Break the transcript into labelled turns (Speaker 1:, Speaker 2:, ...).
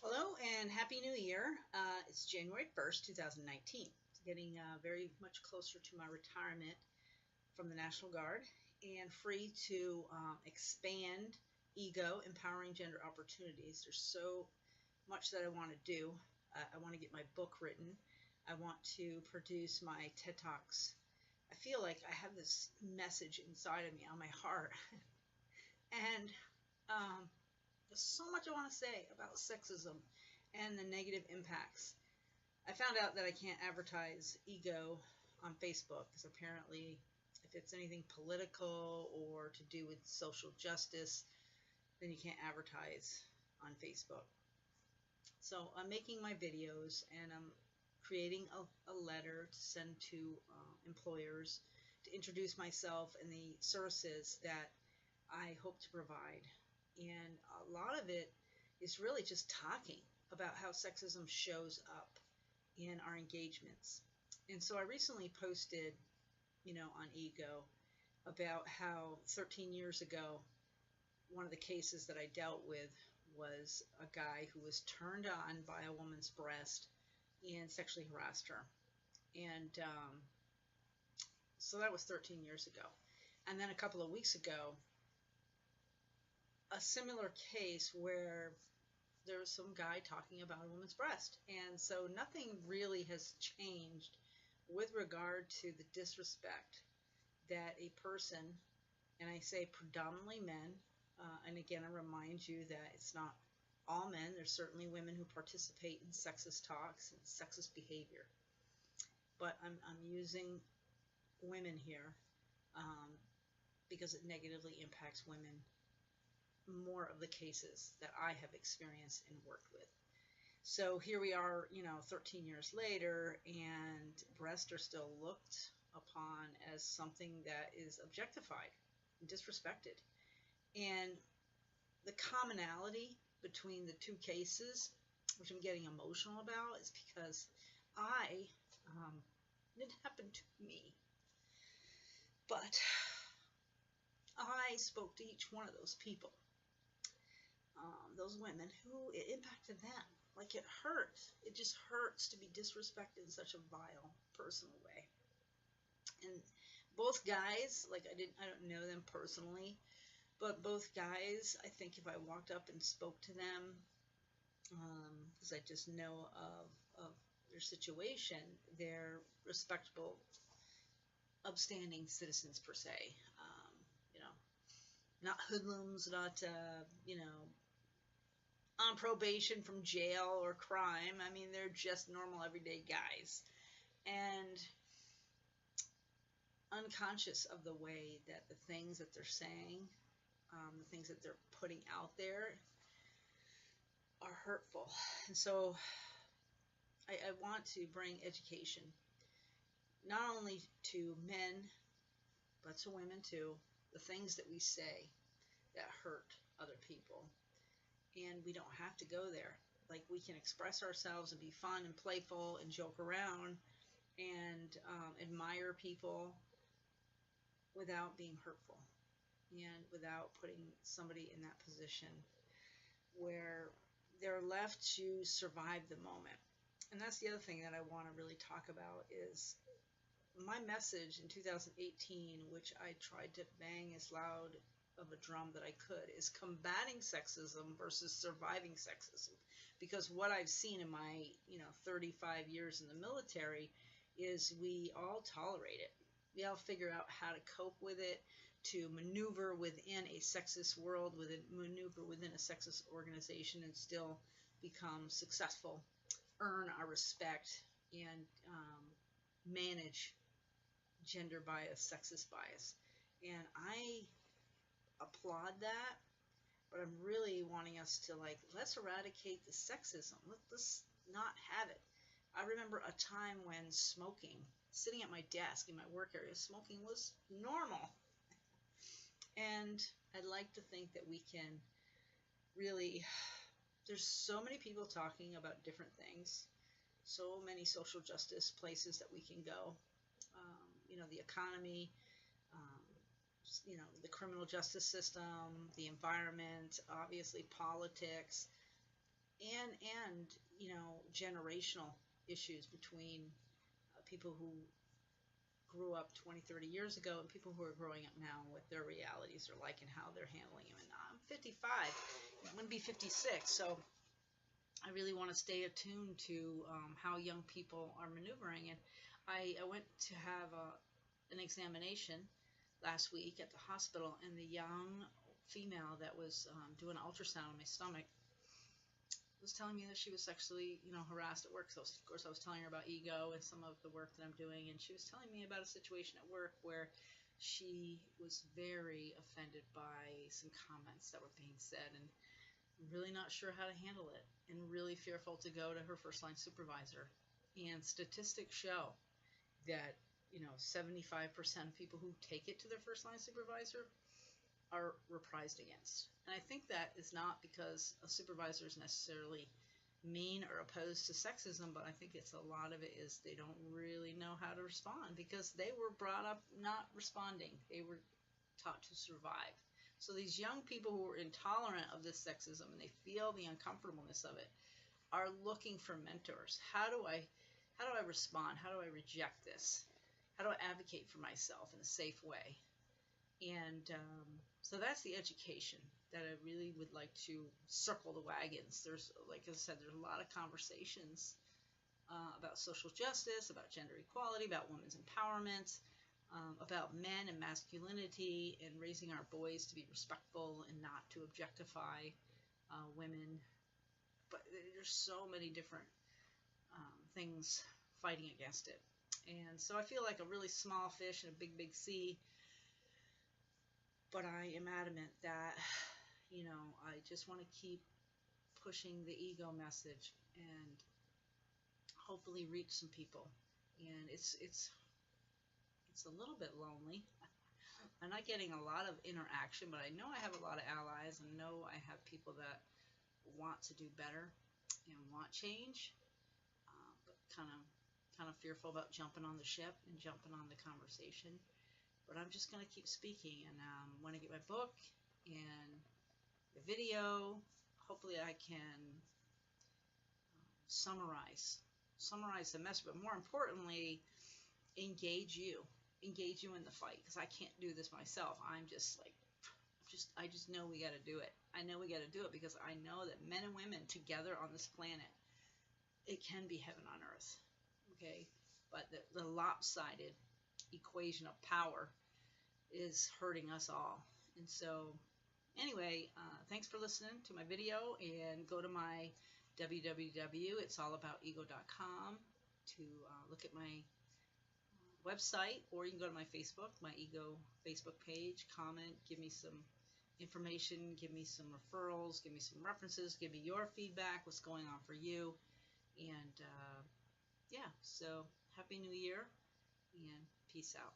Speaker 1: Hello and Happy New Year. It's January 1st, 2019. It's getting very much closer to my retirement from the National Guard and free to expand ego, empowering gender opportunities. There's so much that I want to do. I want to get my book written. I want to produce my TED Talks. I feel like I have this message inside of me on my heart. and um, There's so much I want to say about sexism and the negative impacts. I found out that I can't advertise ego on Facebook because apparently, if it's anything political or to do with social justice, then you can't advertise on Facebook. So I'm making my videos and I'm creating a letter to send to employers to introduce myself and the services that I hope to provide. And a lot of it is really just talking about how sexism shows up in our engagements. And so I recently posted, on Ego about how 13 years ago, one of the cases that I dealt with was a guy who was turned on by a woman's breast and sexually harassed her. And so that was 13 years ago. And then a couple of weeks ago, a similar case where there was some guy talking about a woman's breast. And so nothing really has changed with regard to the disrespect that a person, and I say predominantly men, and again, I remind you that it's not all men. There's certainly women who participate in sexist talks and sexist behavior. But I'm using women here because it negatively impacts women, more of the cases that I have experienced and worked with. So here we are, 13 years later, and breasts are still looked upon as something that is objectified and disrespected. And the commonality between the two cases, which I'm getting emotional about, is because it didn't happen to me, but I spoke to each one of those people. Those women who it impacted them. Like, it hurts. It just hurts to be disrespected in such a vile, personal way. And both guys, like, I don't know them personally, but both guys, I think if I walked up and spoke to them, because I just know of their situation, they're respectable, upstanding citizens per se. Not hoodlums, not on probation from jail or crime. I mean, they're just normal everyday guys. And unconscious of the way that the things that they're saying, the things that they're putting out there are hurtful. And so I want to bring education, not only to men, but to women too, the things that we say that hurt other people. And we don't have to go there. Like, we can express ourselves and be fun and playful and joke around and admire people without being hurtful and without putting somebody in that position where they're left to survive the moment. And that's the other thing that I want to really talk about is my message in 2018, which I tried to bang as loud of a drum that I could, is combating sexism versus surviving sexism. Because what I've seen in my 35 years in the military is we all tolerate it. We all figure out how to cope with it, to maneuver within a sexist world, maneuver within a sexist organization, and still become successful, earn our respect, and manage gender bias, sexist bias. And I applaud that, but I'm really wanting us to, let's eradicate the sexism. Let's not have it. I remember a time when smoking, sitting at my desk in my work area, smoking was normal. And I'd like to think that we can really, there's so many people talking about different things, so many social justice places that we can go. The economy, the criminal justice system, the environment, obviously politics. and generational issues between people who grew up 20, 30 years ago and people who are growing up now, what their realities are like and how they're handling them. And I'm 55, I'm going to be 56, so I really want to stay attuned to how young people are maneuvering. And I went to have an examination last week at the hospital, and the young female that was doing an ultrasound on my stomach was telling me that she was sexually, harassed at work. So of course I was telling her about ego and some of the work that I'm doing, and she was telling me about a situation at work where she was very offended by some comments that were being said, and really not sure how to handle it, and really fearful to go to her first line supervisor. And statistics show that 75% of people who take it to their first line supervisor are reprised against. And I think that is not because a supervisor is necessarily mean or opposed to sexism, but I think it's a lot of it is they don't really know how to respond because they were brought up not responding. They were taught to survive. So these young people who are intolerant of this sexism and they feel the uncomfortableness of it are looking for mentors. How do I respond? How do I reject this? How do I advocate for myself in a safe way? And so that's the education that I really would like to circle the wagons. There's, like I said, there's a lot of conversations about social justice, about gender equality, about women's empowerment, about men and masculinity, and raising our boys to be respectful and not to objectify women. But there's so many different things fighting against it. And so I feel like a really small fish in a big, big sea. But I am adamant that, I just want to keep pushing the ego message and hopefully reach some people. And it's a little bit lonely. I'm not getting a lot of interaction, but I know I have a lot of allies and know I have people that want to do better and want change, but kind of fearful about jumping on the ship and jumping on the conversation. But I'm just going to keep speaking, and when I get my book and the video, hopefully I can summarize the message, but more importantly, engage you in the fight, because I can't do this myself. I'm just like, I just know we got to do it. I know we got to do it because I know that men and women together on this planet, it can be heaven on earth. Okay, but the lopsided equation of power is hurting us all. And so anyway, thanks for listening to my video, and go to my www.it'sallaboutego.com to look at my website, or you can go to my Facebook, my ego Facebook page, comment, give me some information, give me some referrals, give me some references, give me your feedback, what's going on for you. And yeah, so happy new year and peace out.